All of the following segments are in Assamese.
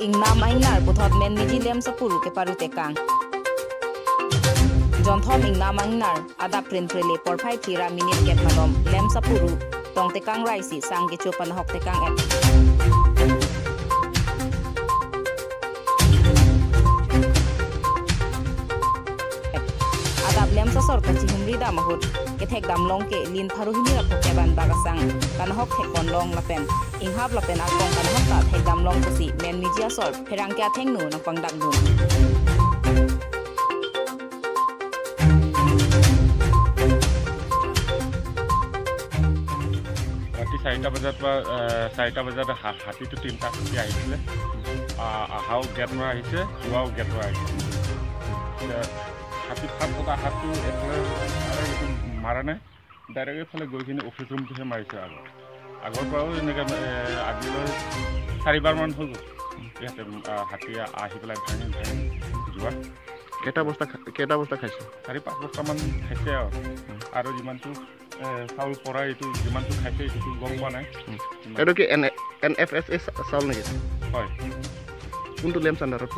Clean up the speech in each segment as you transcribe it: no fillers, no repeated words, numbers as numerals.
Ingnam Aingnar Buthot Men Miji Lem Sapuru ke Paru Tekang. Jonthom Ingnam Aingnar Ada Print Prele Porpai Tira Minit Get Manom Lem Sapuru Tong Tekang Raisi Sang Gichu Panahok Tekang Et. Adab Lem Sasor Kachi Humrida Mahut Ketek Dam Long Ke Lin Paru Himira Pokeban Bagasang Kanahok Tekon Long Lapen Inghab Lapen Akong Kanahok Ta Tek Dam Long Kusi Men Mijia Sol Perang Kya Tengnu Nang Pangdak Dun. চাৰিটা বজাত হাতীটো তিনিটা খুটি আহিছিলে আহাও গেট মৰা আহিছে যোৱাও গেট মৰা আহিছে হাতী ফাট পতা হাতটো এইফালে এইটো মাৰা নাই ডাইৰেক্ট এইফালে গৈ কিনে অফিচ ৰুমটোহে মাৰিছে আগৰ পৰাও এনেকৈ আজিলৈ 4বাৰমান হৈ গ'ল ইয়াতে হাতী আহি পেলাই ভাঙি যোৱা কেইটা বস্তা খাইছে 4-5 বস্তামান খাইছে আৰু যিমানটো চাউল পৰা এইটো যিমানটো খাইছে এইটো গম পোৱা নাই এইটো কি NFSA চাউল নেকি হয় কোনটো লেম চান্ডাৰত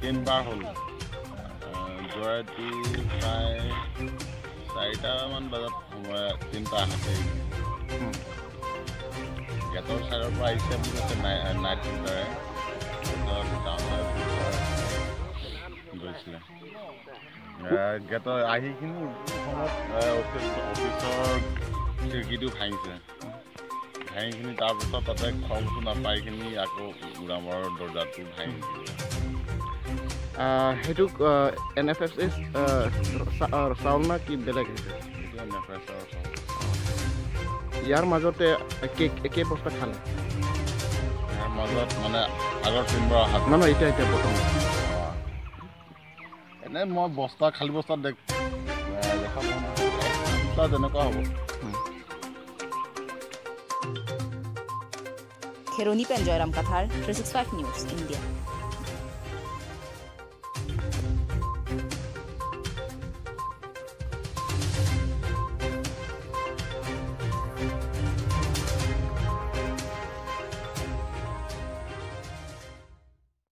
তিনিবাৰ হ'ল যোৱাৰাতি প্ৰায় 4টামান বজাত সময় 3টা হাতে গেটৰ চাইডৰ পৰা আহিছে বুলি কৈছে নাইট ফিল্টাৰে গৈছিলে গেটৰ আহিখিনি অফিচৰ খিৰিকীটো ভাঙিছে ভাঙিখিনি তাৰপিছত তাতে খোৱা বস্তু নাপাইখিনি আকৌ উৰামৰ দৰ্জাটো ভাঙিছিলে সেইটো NFSA চাউল না কি বেলেগ হৈছে ইয়াৰ মাজতে একে বস্তা খালে ইয়াৰ মাজত মানে আগৰ 3বাৰ অহা নহয় এতিয়া বৰ্তমান এনে মই খালী বস্তা দেখা তেনেকুৱা হ'ব Kheroni Penjoyram Kathar 365 News India.